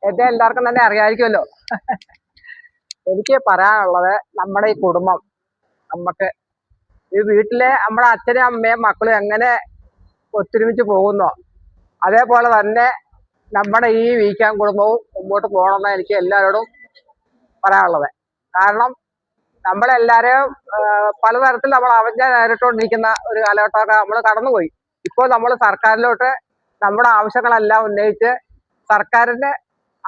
എന്നെ എല്ലാവർക്കും തന്നെ അറിയാമായിരിക്കുമല്ലോ. എനിക്ക് പറയാനുള്ളത് നമ്മുടെ ഈ കുടുംബം, നമുക്ക് ഈ വീട്ടിലെ നമ്മുടെ അച്ഛനും അമ്മയും മക്കളും എങ്ങനെ ഒത്തൊരുമിച്ച് പോകുന്നോ അതേപോലെ തന്നെ നമ്മുടെ ഈ വീക്കാൻ കുടുംബവും മുമ്പോട്ട് പോകണമെന്ന് എനിക്ക് എല്ലാവരോടും പറയാനുള്ളത്. കാരണം നമ്മളെല്ലാവരെയും പലതരത്തിൽ നമ്മൾ അവജ്ഞ നേരിട്ടുകൊണ്ടിരിക്കുന്ന ഒരു കാലഘട്ടമൊക്കെ നമ്മൾ കടന്നുപോയി. ഇപ്പോൾ നമ്മൾ സർക്കാരിലോട്ട് നമ്മുടെ ആവശ്യങ്ങളെല്ലാം ഉന്നയിച്ച് സർക്കാരിന്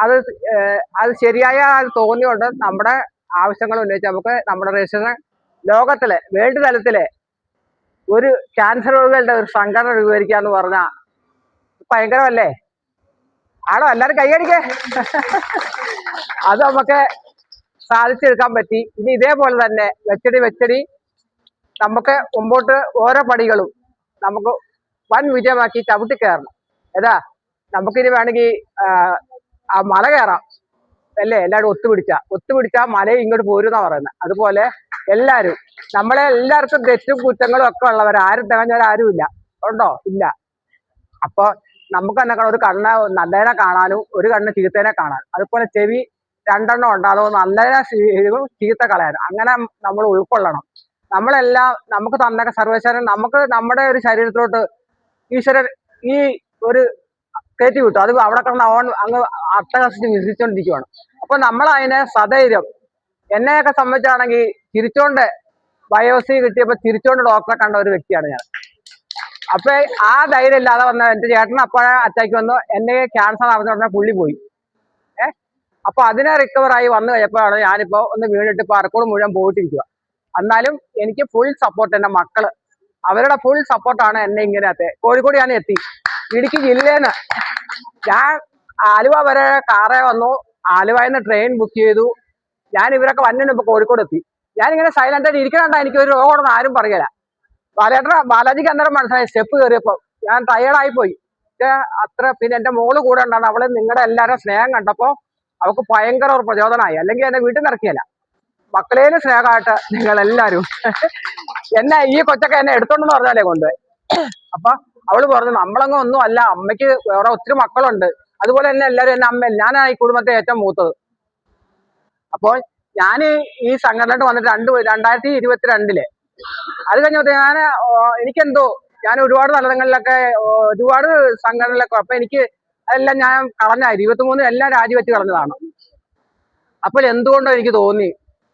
അത് ശരിയായ തോന്നിയുകൊണ്ട് നമ്മുടെ ആവശ്യങ്ങൾ ഉന്നയിച്ച് നമുക്ക് നമ്മുടെ റേഷന് ലോകത്തിലെ വേൾഡ് തലത്തിലെ ഒരു ക്യാൻസർ രോഗികളുടെ ഒരു സംഘടന രൂപീകരിക്കുക എന്ന് പറഞ്ഞാൽ ഭയങ്കരമല്ലേ? ആണോ? എല്ലാവരും കൈയടിക്കേ. അത് നമുക്ക് സാധിച്ചെടുക്കാൻ പറ്റി. ഇനി ഇതേപോലെ തന്നെ വെച്ചടി നമുക്ക് മുമ്പോട്ട് ഓരോ പടികളും നമുക്ക് വൻ വിജയമാക്കി ചവിട്ടി കയറണം. ഏതാ നമുക്കിനി വേണമെങ്കിൽ ആ മല കയറാം അല്ലേ? എല്ലാവരും ഒത്തുപിടിച്ചാൽ മലയും ഇങ്ങോട്ട് പോരുന്നാ പറയുന്നത്. അതുപോലെ എല്ലാവരും നമ്മളെ എല്ലാവർക്കും തെറ്റും കുറ്റങ്ങളും ഒക്കെ ഉള്ളവർ, ആരും തികഞ്ഞവരാരും ഇല്ല. ഉണ്ടോ? ഇല്ല. അപ്പൊ നമുക്ക് തന്നെ ഒരു കണ്ണ് നല്ലതിനെ കാണാനും ഒരു കണ്ണ് ചീത്തേനെ കാണാനും, അതുപോലെ ചെവി രണ്ടെണ്ണം ഉണ്ടാകും, നല്ലതിനെ ചീത്ത കളയാനും. അങ്ങനെ നമ്മൾ ഉൾക്കൊള്ളണം. നമ്മളെല്ലാം നമുക്ക് തന്നൊക്കെ സർവേശ്വരൻ നമുക്ക് നമ്മുടെ ഒരു ശരീരത്തിലോട്ട് ഈശ്വരൻ ഈ ഒരു കയറ്റി വിട്ടു. അത് അവിടെ കിടന്ന് അങ്ങ് അട്ടഹസിച്ച് വിസിച്ചുകൊണ്ടിരിക്കുകയാണ്. അപ്പൊ നമ്മൾ അതിനെ സധൈര്യം, എന്നെയൊക്കെ സംബന്ധിച്ചാണെങ്കിൽ ചിരിച്ചോണ്ട് ബയോസി കിട്ടിയപ്പോൾ ചിരിച്ചോണ്ട് ഡോക്ടറെ കണ്ട ഒരു വ്യക്തിയാണ് ഞാൻ. അപ്പൊ ആ ധൈര്യം ഇല്ലാതെ വന്ന എന്റെ ചേട്ടൻ അപ്പോഴേ അറ്റാക്ക് വന്നു. എന്നെ ക്യാൻസർ അറിഞ്ഞ പുള്ളി പോയി. അപ്പൊ അതിനെ റിക്കവറായി വന്നു കഴിഞ്ഞപ്പോഴാണ് ഞാനിപ്പോ ഒന്ന് വീണിട്ട് ഇപ്പൊ അറക്കോട് മുഴുവൻ പോയിട്ടിരിക്കുക. എന്നാലും എനിക്ക് ഫുൾ സപ്പോർട്ട്, എന്റെ മക്കള് അവരുടെ ഫുൾ സപ്പോർട്ടാണ് എന്നെ ഇങ്ങനെ കോഴിക്കോട് ഞാൻ എത്തി. ഇടുക്കി ജില്ലേന്ന് ഞാൻ ആലുവ വരെ കാറേ വന്നു. ആലുവയിൽ നിന്ന് ട്രെയിൻ ബുക്ക് ചെയ്തു. ഞാൻ ഇവരൊക്കെ വന്നിട്ട് ഇപ്പൊ കോഴിക്കോട് എത്തി. ഞാനിങ്ങനെ സൈലന്റ് ആയിട്ട് ഇരിക്കണണ്ട. എനിക്ക് ഒരു രോഗമാണെന്ന് ആരും പറയല. ബാലാജിക്ക് അന്നേരം മനസ്സിലായി. സ്റ്റെപ്പ് കയറിയപ്പോ ഞാൻ ടയേർഡായി പോയി. അത്ര പിന്നെ എന്റെ മോള് കൂടെ ഉണ്ടാണ്. അവള് നിങ്ങളുടെ എല്ലാവരും സ്നേഹം കണ്ടപ്പോ അവൾക്ക് ഭയങ്കര ഒരു പ്രചോദനമായി. അല്ലെങ്കിൽ എന്നെ വീട്ടിൽ നിന്ന് ഇറക്കിയല്ല. മക്കളേലും സ്നേഹമായിട്ട് നിങ്ങളെല്ലാരും എന്നെ ഈ കൊച്ചൊക്കെ എന്നെ എടുത്തോണ്ടെന്ന് പറഞ്ഞാലേ കൊണ്ടുപോയി. അപ്പൊ അവള് പറഞ്ഞു നമ്മളങ്ങ് ഒന്നും അല്ല, അമ്മയ്ക്ക് വേറെ ഒത്തിരി മക്കളുണ്ട്. അതുപോലെ തന്നെ എല്ലാവരും എന്നെ അമ്മ, ഞാനാണ് ഈ കുടുംബത്തെ ഏറ്റവും മൂത്തത്. അപ്പോൾ ഞാൻ ഈ സംഘടനയിട്ട് വന്നിട്ട് 2022 അത് കഴിഞ്ഞപ്പോൾ എനിക്കെന്തോ ഞാൻ ഒരുപാട് തലങ്ങളിലൊക്കെ ഒരുപാട് സംഘടനകളിലൊക്കെ, അപ്പൊ എനിക്ക് അതെല്ലാം ഞാൻ കളഞ്ഞ 23 എല്ലാം രാജിവെച്ച് കളഞ്ഞതാണ്. അപ്പോൾ എന്തുകൊണ്ടോ എനിക്ക് തോന്നി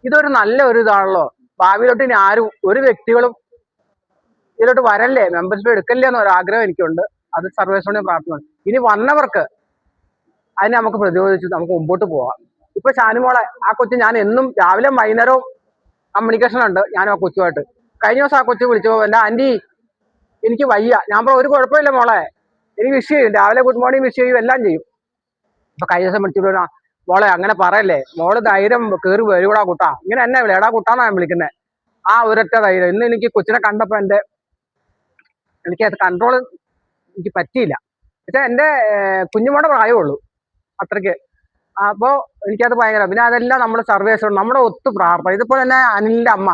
ഇതൊരു നല്ല ഒരു ഇതാണല്ലോ, ഭാവിയിലോട്ട് ഇനി ആരും ഒരു വ്യക്തികളും ഇതിലോട്ട് വരല്ലേ, മെമ്പർഷിപ്പ് എടുക്കല്ലേ എന്നൊരു ആഗ്രഹം എനിക്കുണ്ട്. അത് സർവേശ്വരനെ പ്രാർത്ഥന. ഇനി വന്നവർക്ക് അതിനെ നമുക്ക് പ്രതിരോധിച്ച് നമുക്ക് മുമ്പോട്ട് പോവാം. ഇപ്പൊ ഷാനിമോളെ ആ കൊച്ചു ഞാൻ എന്നും രാവിലെ വൈകുന്നേരവും കമ്മ്യൂണിക്കേഷൻ ഉണ്ട് ഞാനും ആ കൊച്ചുമായിട്ട്. കഴിഞ്ഞ ദിവസം ആ കൊച്ചു വിളിച്ചപ്പോ എന്റെ ആന്റി എനിക്ക് വയ്യ. ഞാൻ പറഞ്ഞു ഒരു കുഴപ്പമില്ല മോളെ, എനിക്ക് വിഷ് ചെയ്യും, രാവിലെ ഗുഡ് മോർണിംഗ് വിഷ് ചെയ്യും, എല്ലാം ചെയ്യും. അപ്പൊ കഴിഞ്ഞ ദിവസം വിളിച്ചിട്ട് മോളെ അങ്ങനെ പറയല്ലേ, മോള് ധൈര്യം കയറി വരുവിടാ കുട്ടാ, ഇങ്ങനെ എന്നെ എടാ കുട്ടാന്നാ ഞാൻ വിളിക്കുന്നത്. ആ ഒരൊറ്റ ധൈര്യം. ഇന്ന് എനിക്ക് കൊച്ചിനെ കണ്ടപ്പോ എനിക്കത് കൺട്രോൾ എനിക്ക് പറ്റിയില്ല. പക്ഷെ എന്റെ കുഞ്ഞുമോടെ പ്രായമുള്ളൂ അത്രയ്ക്ക്. അപ്പോ എനിക്കത് ഭയങ്കര, പിന്നെ അതെല്ലാം നമ്മുടെ സർവേസ് നമ്മുടെ ഒത്തു പ്രാർത്ഥന. ഇതിപ്പോ തന്നെ അനിലിന്റെ അമ്മ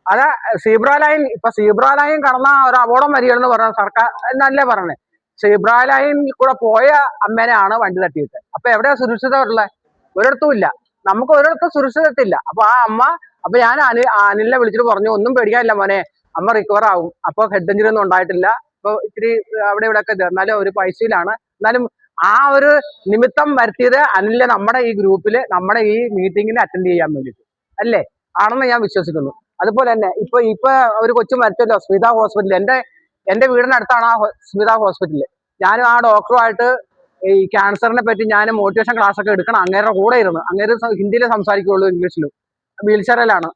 അത് സീബ്ര ലൈൻ, ഇപ്പൊ സീബ്ര ലൈൻ കടന്ന ഒരു അപകടം വരികയെന്ന് പറഞ്ഞ സർക്കാർ എന്നല്ലേ പറഞ്ഞത്. സീബ്ര ലൈനിൽ കൂടെ പോയ അമ്മേനെയാണ് വണ്ടി തട്ടിയിട്ട്. അപ്പൊ എവിടെയാ സുരക്ഷിതമുള്ളത്? ഒരിടത്തും ഇല്ല. നമുക്ക് ഒരിടത്തും സുരക്ഷിതത്തില്ല. അപ്പൊ ആ അമ്മ, അപ്പൊ ഞാൻ അനിലിനെ വിളിച്ചിട്ട് പറഞ്ഞു ഒന്നും പേടിക്കാനില്ല മോനെ, അമ്മ റിക്കവർ ആവും. അപ്പൊ ഹെഡ് ഇഞ്ചുറി ഒന്നും ഉണ്ടായിട്ടില്ല. ഇപ്പൊ ഇത്തിരി അവിടെ ഇവിടെ ഒക്കെ എന്നാലും ഒരു പൈസയിലാണ്. എന്നാലും ആ ഒരു നിമിത്തം വരുത്തിയത് അനിലിനെ നമ്മുടെ ഈ ഗ്രൂപ്പില് നമ്മുടെ ഈ മീറ്റിങ്ങിൽ അറ്റൻഡ് ചെയ്യാൻ വേണ്ടിയിട്ട് അല്ലേ ആണെന്ന് ഞാൻ വിശ്വസിക്കുന്നു. അതുപോലെ തന്നെ ഇപ്പൊ ഒരു കൊച്ചു മരിച്ചല്ലോ സ്മിത ഹോസ്പിറ്റലിൽ. എന്റെ വീടിനടുത്താണ് ആ സ്മിത ഹോസ്പിറ്റലിൽ. ഞാനും ആ ഡോക്ടറുമായിട്ട് ഈ ക്യാൻസറിനെ പറ്റി ഞാൻ മോട്ടിവേഷൻ ക്ലാസ് ഒക്കെ എടുക്കണം. അങ്ങേരുടെ കൂടെ ഇരുന്ന്, അങ്ങേര് ഹിന്ദിയിലെ സംസാരിക്കുകയുള്ളൂ, ഇംഗ്ലീഷിലും. വീൽ ചെയറിലാണ്.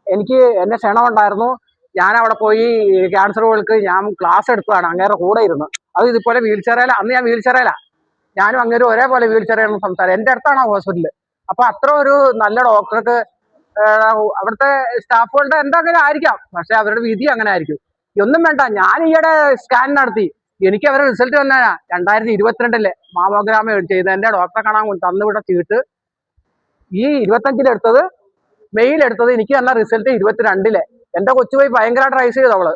എന്നെ ക്ഷണമുണ്ടായിരുന്നു. ഞാൻ അവിടെ പോയി ക്യാൻസറുകൾക്ക് ഞാൻ ക്ലാസ് എടുത്തതാണ് അങ്ങേരുടെ കൂടെ ഇരുന്ന്. അത് ഇതുപോലെ വീൽ ചെയറില, അന്ന് ഞാൻ വീൽ ചെയറില, ഞാനും അങ്ങേരും ഒരേപോലെ വീൽ ചെയറിലാണ് സംസാരം. എന്റെ അടുത്താണ് ആ ഹോസ്പിറ്റല്. അപ്പൊ അത്ര ഒരു നല്ല ഡോക്ടർക്ക് അവിടുത്തെ സ്റ്റാഫുകളുടെ എന്തെങ്കിലും ആയിരിക്കാം, പക്ഷെ അവരുടെ വിധി അങ്ങനെ ആയിരിക്കും. ഒന്നും വേണ്ട, ഞാൻ ഈയിടെ സ്കാൻ നടത്തി, എനിക്ക് അവരുടെ റിസൾട്ട് തന്നെ 2022 മാമോഗ്രാം ചെയ്ത് എന്റെ ഡോക്ടറെ കാണാൻ തന്നുവിട്ട ചീട്ട് ഈ 25 എടുത്തത്, മെയിൽ എടുത്തത്, എനിക്ക് തന്ന റിസൾട്ട് 22. എന്റെ കൊച്ചുപോയി ഭയങ്കരമായിട്ട് ട്രൈസ് ചെയ്തു അവള്.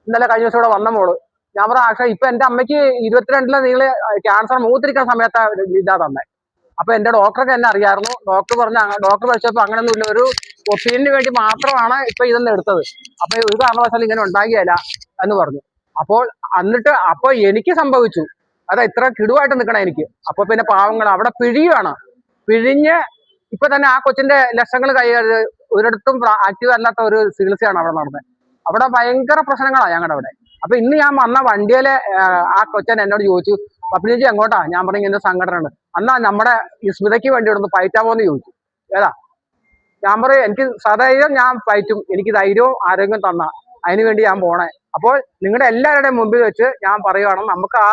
ഇന്നലെ കഴിഞ്ഞ ദിവസം ഇവിടെ വന്ന മോള്. ഞാൻ പറഞ്ഞ ആക്ഷ ഇപ്പൊ എന്റെ അമ്മയ്ക്ക് 22 നിങ്ങൾ ക്യാൻസർ മൂത്തിരിക്കുന്ന സമയത്ത് ഇതാ തന്നെ. അപ്പൊ എന്റെ ഡോക്ടർക്ക് എന്നെ അറിയാമായിരുന്നു. ഡോക്ടർ പറഞ്ഞ ഡോക്ടർ പഠിച്ചപ്പോ അങ്ങനെയൊന്നും ഇല്ല, ഒരു ഒപ്പീനിയന് വേണ്ടി മാത്രമാണ് ഇപ്പൊ ഇതൊന്നും എടുത്തത്. അപ്പൊ ഒരു കാരണവശാലും ഇങ്ങനെ ഉണ്ടാകിയല്ല എന്ന് പറഞ്ഞു. അപ്പോൾ അപ്പൊ എനിക്ക് സംഭവിച്ചു, അതാ ഇത്ര കിടുവായിട്ട് നിൽക്കണം എനിക്ക്. അപ്പൊ പിന്നെ പാവങ്ങൾ അവിടെ പിഴിയുവാണ്, പിഴിഞ്ഞ് ഇപ്പൊ തന്നെ ആ കൊച്ചിന്റെ ലക്ഷങ്ങൾ ഒരിടത്തും ആക്റ്റീവ് അല്ലാത്ത ഒരു ചികിത്സയാണ് അവിടെ നടന്നത്. അവിടെ ഭയങ്കര പ്രശ്നങ്ങളാണ് ഞങ്ങളുടെ അവിടെ. അപ്പൊ ഇന്ന് ഞാൻ വന്ന വണ്ടിയിലെ ആ കൊച്ചൻ എന്നോട് ചോദിച്ചു, പപ്പിനിജി എങ്ങോട്ടാ? ഞാൻ പറഞ്ഞു ഇങ്ങനെ സംഘടന ഉണ്ട്. അന്നാ നമ്മുടെ ഈ സ്മിതയ്ക്ക് വേണ്ടി ഒന്ന് പയറ്റാമോന്ന് ചോദിച്ചു. ഏതാ? ഞാൻ പറയും എനിക്ക് സധൈര്യം ഞാൻ പയറ്റും, എനിക്ക് ധൈര്യവും ആരോഗ്യം തന്ന അതിനു വേണ്ടി ഞാൻ പോണേ. അപ്പോൾ നിങ്ങളുടെ എല്ലാവരുടെയും മുമ്പിൽ വെച്ച് ഞാൻ പറയുവാണ്, നമുക്ക്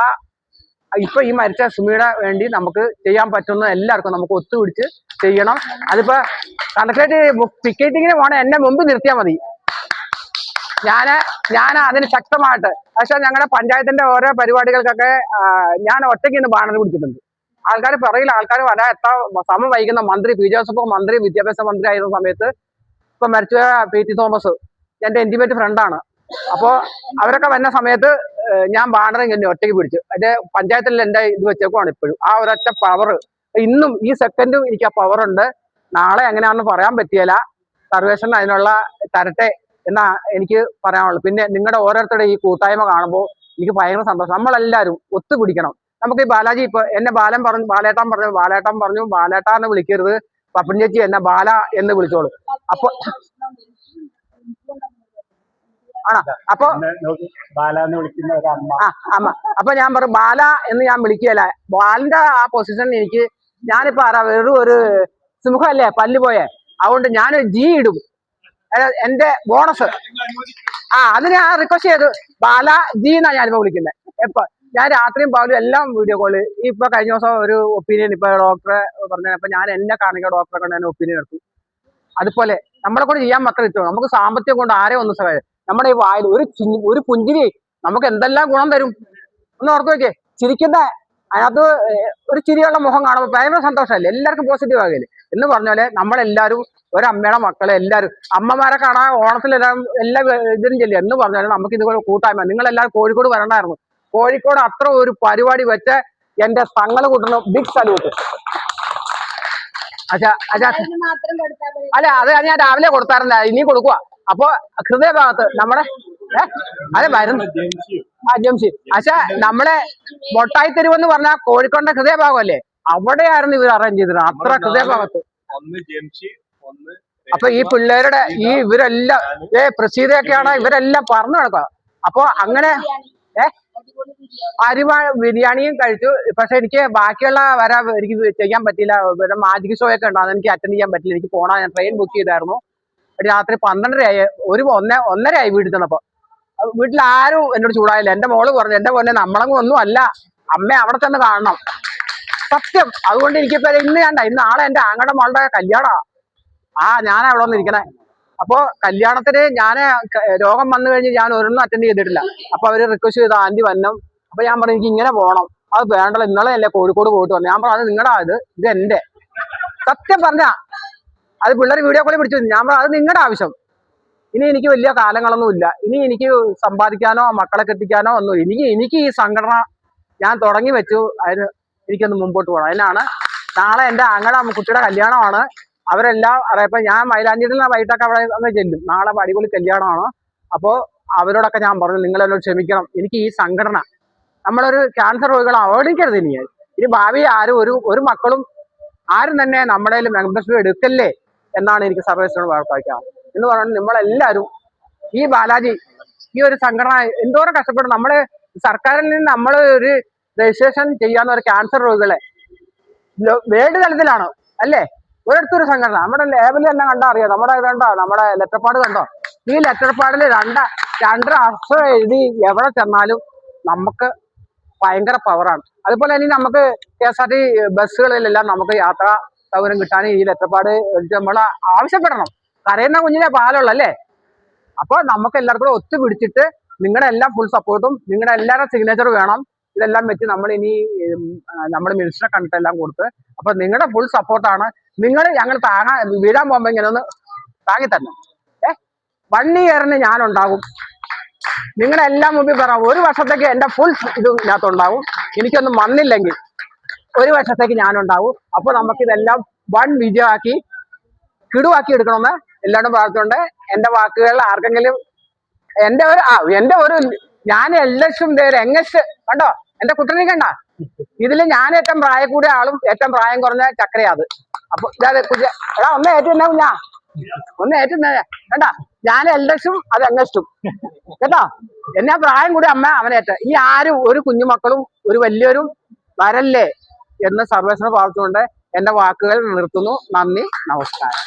ഇപ്പൊ ഈ മരിച്ച സുമിയുടെ വേണ്ടി നമുക്ക് ചെയ്യാൻ പറ്റുന്ന എല്ലാവർക്കും നമുക്ക് ഒത്തുപിടിച്ച് ചെയ്യണം. അതിപ്പോ കണക്ലേറ്റ് പിക്കറ്റിങ്ങിന് പോണേ എന്നെ മുമ്പിൽ നിർത്തിയാൽ മതി, ഞാൻ അതിന് ശക്തമായിട്ട്. പക്ഷെ ഞങ്ങളുടെ പഞ്ചായത്തിന്റെ ഓരോ പരിപാടികൾക്കൊക്കെ ഞാൻ ഒറ്റയ്ക്ക് ഇന്ന് ബാനർ പിടിച്ചിട്ടുണ്ട്. ആൾക്കാർ പറയില്ല, ആൾക്കാർ വരാൻ എത്ര സമയം വൈകുന്ന മന്ത്രി പി ജോസഫ് മന്ത്രി വിദ്യാഭ്യാസ മന്ത്രി ആയിരുന്ന സമയത്ത് ഇപ്പൊ മരിച്ച പി.ടി. തോമസ് എന്റെ ഇന്റിമേറ്റ് ഫ്രണ്ടാണ്. അപ്പോ അവരൊക്കെ വരുന്ന സമയത്ത് ഞാൻ ബാനർ ഇങ്ങനെ ഒറ്റയ്ക്ക് പിടിച്ചു. എന്റെ പഞ്ചായത്തിൽ എന്റെ ഇത് വെച്ചേക്കുവാണ് ഇപ്പോഴും ആ ഒരൊറ്റ പവർ. ഇന്നും ഈ സെക്കൻഡും എനിക്ക് ആ പവർ ഉണ്ട്. നാളെ എങ്ങനെയാണെന്ന് പറയാൻ പറ്റിയല്ല. സർവേഷൻ അതിനുള്ള തരട്ടെ എന്നാ എനിക്ക് പറയാനുള്ളൂ. പിന്നെ നിങ്ങളുടെ ഓരോരുത്തരുടെ ഈ കൂട്ടായ്മ കാണുമ്പോൾ എനിക്ക് ഭയങ്കര സന്തോഷം. നമ്മളെല്ലാവരും ഒത്തുപിടിക്കണം. നമുക്ക് ഈ ബാലാജി ഇപ്പൊ എന്നെ ബാലേട്ടൻ പറഞ്ഞു ബാലേട്ട എന്ന് വിളിക്കരുത്, പപ്പൻ ചേച്ചി എന്നെ ബാല എന്ന് വിളിച്ചോളൂ. അപ്പൊ ആണോ? അപ്പൊ അമ്മ അപ്പൊ ഞാൻ പറഞ്ഞു ബാല എന്ന് ഞാൻ വിളിക്കുകയല്ല. ബാലിന്റെ ആ പൊസിഷൻ എനിക്ക് ഞാനിപ്പോ വെറും ഒരു സിംഹമല്ലേ പല്ല് പോയെ, അതുകൊണ്ട് ഞാൻ ജി ഇടും, എന്റെ ബോണസ്. അത് ഞാൻ റിക്വസ്റ്റ് ചെയ്തു, ബാല ജി എന്നാ ഞാനിപ്പോ വിളിക്കുന്നത്. എപ്പോ ഞാൻ രാത്രിയും പകലും എല്ലാം വീഡിയോ കോള്. ഇപ്പൊ കഴിഞ്ഞ ദിവസം ഒരു ഒപ്പീനിയൻ ഇപ്പൊ ഡോക്ടറെ പറഞ്ഞപ്പോ ഞാൻ എന്നെ കാണിക്കുന്ന ഡോക്ടറെ കൊണ്ട് ഞാൻ ഒപ്പീനിയൻ എടുത്തു. അതുപോലെ നമ്മളെ കൊണ്ട് ചെയ്യാൻ മാത്രം എത്തും. നമുക്ക് സാമ്പത്തികം കൊണ്ട് ആരെയും ഒന്നും സഹായം. നമ്മുടെ ഈ വായിൽ ഒരു പുഞ്ചിരി നമുക്ക് എന്തെല്ലാം ഗുണം തരും ഒന്ന് ഓർത്ത് വെക്കേ. ചിരിക്കുന്ന അതിനകത്ത് ഒരു ചിരിയുള്ള മുഖം കാണുമ്പോൾ ഭയങ്കര സന്തോഷമല്ലേ, എല്ലാവർക്കും പോസിറ്റീവ് ആകല്ലേ എന്ന് പറഞ്ഞാല് നമ്മളെല്ലാവരും ഒരമ്മയുടെ മക്കളെ എല്ലാവരും അമ്മമാരെ കാണാൻ ഓണത്തിലെല്ലാം എല്ലാ ഇതിനും ചെല്ലും എന്ന് പറഞ്ഞാലും നമുക്ക് ഇതുപോലെ കൂട്ടായ്മ. നിങ്ങളെല്ലാവരും കോഴിക്കോട് വരണ്ടായിരുന്നു. കോഴിക്കോട് അത്ര ഒരു പരിപാടി വെച്ച എന്റെ തങ്ങള് കൂട്ടുന്ന ബിഗ് സല്യൂട്ട്. അല്ല അത് ഞാൻ രാവിലെ കൊടുത്താറുണ്ട്, ഇനി കൊടുക്കുക. അപ്പൊ ഹൃദയഭാഗത്ത് നമ്മുടെ അതെ വരുന്നു ജംഷി. പക്ഷെ നമ്മളെ മൊട്ടായി തെരുവെന്ന് പറഞ്ഞാൽ കോഴിക്കോടിന്റെ ഹൃദയഭാഗം അല്ലേ, അവിടെയായിരുന്നു ഇവർ അറേഞ്ച് ചെയ്തത് അത്ര ഹൃദയഭാഗത്ത്. അപ്പൊ ഈ പിള്ളേരുടെ ഇവരെല്ലാം പ്രസീതയൊക്കെയാണ് ഇവരെല്ലാം പറഞ്ഞു നടക്കുക. അപ്പൊ അങ്ങനെ ബിരിയാണിയും കഴിച്ചു. പക്ഷെ എനിക്ക് ബാക്കിയുള്ള എനിക്ക് ചെയ്യാൻ പറ്റിയില്ല. മാജിക് ഷോ ഒക്കെ ഉണ്ട്, അതെനിക്ക് അറ്റൻഡ് ചെയ്യാൻ പറ്റില്ല. എനിക്ക് പോണ ഞാൻ ട്രെയിൻ ബുക്ക് ചെയ്തായിരുന്നു. രാത്രി 12:30 1:30 വീട്ടിൽ ചെന്നപ്പോ വീട്ടിൽ ആരും എന്നോട് ചൂടായില്ല. എന്റെ മോള് പറഞ്ഞു, എന്റെ പൊന്നെ നമ്മളങ്ങും ഒന്നും അല്ല, അമ്മ അവിടെ ചെന്ന് കാണണം സത്യം. അതുകൊണ്ട് എനിക്കിപ്പോ ഇന്ന് നാളെ എന്റെ ആങ്ങളുടെ മോളുടെ കല്യാണാ. ഞാൻ അവിടെ വന്ന് ഇരിക്കണേ. അപ്പോ കല്യാണത്തിന് ഞാൻ രോഗം വന്നു കഴിഞ്ഞ് ഞാൻ ഒരെണ്ണം അറ്റൻഡ് ചെയ്തിട്ടില്ല. അപ്പൊ അവര് റിക്വസ്റ്റ് ചെയ്ത ആന്റി വന്നം. അപ്പൊ ഞാൻ പറഞ്ഞു എനിക്ക് ഇങ്ങനെ പോകണം. അത് വേണ്ടല്ലോ, ഇന്നലെ അല്ലേ കോഴിക്കോട് പോയിട്ട് വന്നു. ഞാൻ പറഞ്ഞു അത് നിങ്ങളുടെ ഇത് എന്റെ സത്യം പറഞ്ഞ അത് പിള്ളേർ വീഡിയോ കോളിൽ പിടിച്ചു. ഞാൻ പറഞ്ഞു അത് നിങ്ങളുടെ ആവശ്യം. ഇനി എനിക്ക് വലിയ കാലങ്ങളൊന്നും ഇല്ല. ഇനി എനിക്ക് സമ്പാദിക്കാനോ മക്കളെ കെട്ടിക്കാനോ ഒന്നും. എനിക്ക് ഈ സംഘടന ഞാൻ തുടങ്ങി വെച്ചു, അതിന് എനിക്കൊന്ന് മുമ്പോട്ട് പോകണം. അതിനാണ് നാളെ എൻ്റെ കുട്ടിയുടെ കല്യാണമാണ്. അവരെല്ലാം അറിയപ്പോ ഞാൻ മൈലാഞ്ചിയിൽ വൈകിട്ടൊക്കെ അവിടെ അങ്ങ് ചെല്ലും. നാളെ അടിപൊളി കല്യാണമാണ്. അപ്പോൾ അവരോടൊക്കെ ഞാൻ പറഞ്ഞു നിങ്ങളെന്നോട് ക്ഷമിക്കണം. എനിക്ക് ഈ സംഘടന നമ്മളൊരു ക്യാൻസർ രോഗികളെ അവഗണിക്കരുത്. ഇനി ഭാവി ആരും ഒരു മക്കളും ആരും തന്നെ നമ്മുടെ മെമ്പർഷിപ്പ് എടുക്കല്ലേ എന്നാണ് എനിക്ക് സർവീസിനോട് വാർത്താക്കാം എന്ന് പറഞ്ഞാൽ നമ്മളെല്ലാവരും ഈ ബാലാജി ഈ ഒരു സംഘടന എന്തോരം കഷ്ടപ്പെടും. നമ്മള് സർക്കാരിൽ നിന്ന് നമ്മൾ ഒരു രജിസ്ട്രേഷൻ ചെയ്യാവുന്ന ഒരു ക്യാൻസർ രോഗികളെ വേൾഡ് തലത്തിലാണ് അല്ലേ ഒരിടത്തൊരു സംഘടന. നമ്മുടെ ലേബലിൽ എല്ലാം കണ്ടാ അറിയാം. നമ്മുടെ ഇതുണ്ടോ, നമ്മുടെ ലെറ്റർപാട് കണ്ടോ? ഈ ലെറ്റർപാടിൽ രണ്ടര അക്ഷരം എഴുതി എവിടെ ചെന്നാലും നമുക്ക് ഭയങ്കര പവറാണ്. അതുപോലെ തന്നെ നമുക്ക് KSRT ബസ്സുകളിലെല്ലാം നമുക്ക് യാത്രാ സൗകര്യം കിട്ടാൻ ഈ ലെറ്റർപാട് നമ്മൾ ആവശ്യപ്പെടണം. കരയുന്ന കുഞ്ഞിനെ പാലുള്ളല്ലേ. അപ്പോൾ നമുക്ക് എല്ലാവർക്കും കൂടെ ഒത്തുപിടിച്ചിട്ട് നിങ്ങളുടെ എല്ലാം ഫുൾ സപ്പോർട്ടും നിങ്ങളുടെ എല്ലാവരുടെ സിഗ്നേച്ചർ വേണം. ഇതെല്ലാം വെച്ച് നമ്മൾ ഇനി നമ്മുടെ മിനിസ്റ്ററെ കണ്ടിട്ടെല്ലാം കൊടുത്ത് അപ്പൊ നിങ്ങളുടെ ഫുൾ സപ്പോർട്ടാണ്. നിങ്ങൾ ഞങ്ങൾ വീഴാൻ പോകുമ്പോ ഇങ്ങനെ ഒന്ന് താങ്ങി തന്നെ 1 ഇയറിന് ഞാനുണ്ടാകും. നിങ്ങളെല്ലാം മുമ്പിൽ പറയാം 1 വർഷത്തേക്ക് എന്റെ ഫുൾ ഇത് ഇതിനകത്തുണ്ടാവും. എനിക്കൊന്നും വന്നില്ലെങ്കിൽ ഒരു വർഷത്തേക്ക് ഞാനുണ്ടാവും. അപ്പൊ നമുക്കിതെല്ലാം വൺ വിജയമാക്കി കിടുവാക്കി എടുക്കണമെന്ന് എല്ലാവരും പ്രാർത്ഥിച്ചുകൊണ്ട് എന്റെ വാക്കുകൾ ആർക്കെങ്കിലും എന്റെ ഒരു ഞാൻ ലക്ഷം പേര് എങ്ങസ്റ്റ് കണ്ടോ എന്റെ കുട്ടനെ കണ്ട ഇതില് ഞാൻ ഏറ്റവും പ്രായം കൂടിയ ആളും ഏറ്റവും പ്രായം കുറഞ്ഞ ചക്കരയാ അത്. അപ്പൊ എടാ ഒന്ന് ഏറ്റുന്നേ കുഞ്ഞാ, ഒന്ന് ഏറ്റുന്നേ കണ്ട ഞാൻ എല്ലക്ഷും അത് എങ്ങസ്റ്റും കേട്ടോ. എന്നാ പ്രായം കൂടി അമ്മ അവനേറ്റ. ഇനി ആരും ഒരു കുഞ്ഞുമക്കളും ഒരു വലിയവരും വരല്ലേ എന്ന് സർവേശ്വരനെ പ്രാർത്ഥിച്ചുകൊണ്ട് എന്റെ വാക്കുകൾ നിർത്തുന്നു. നന്ദി, നമസ്കാരം.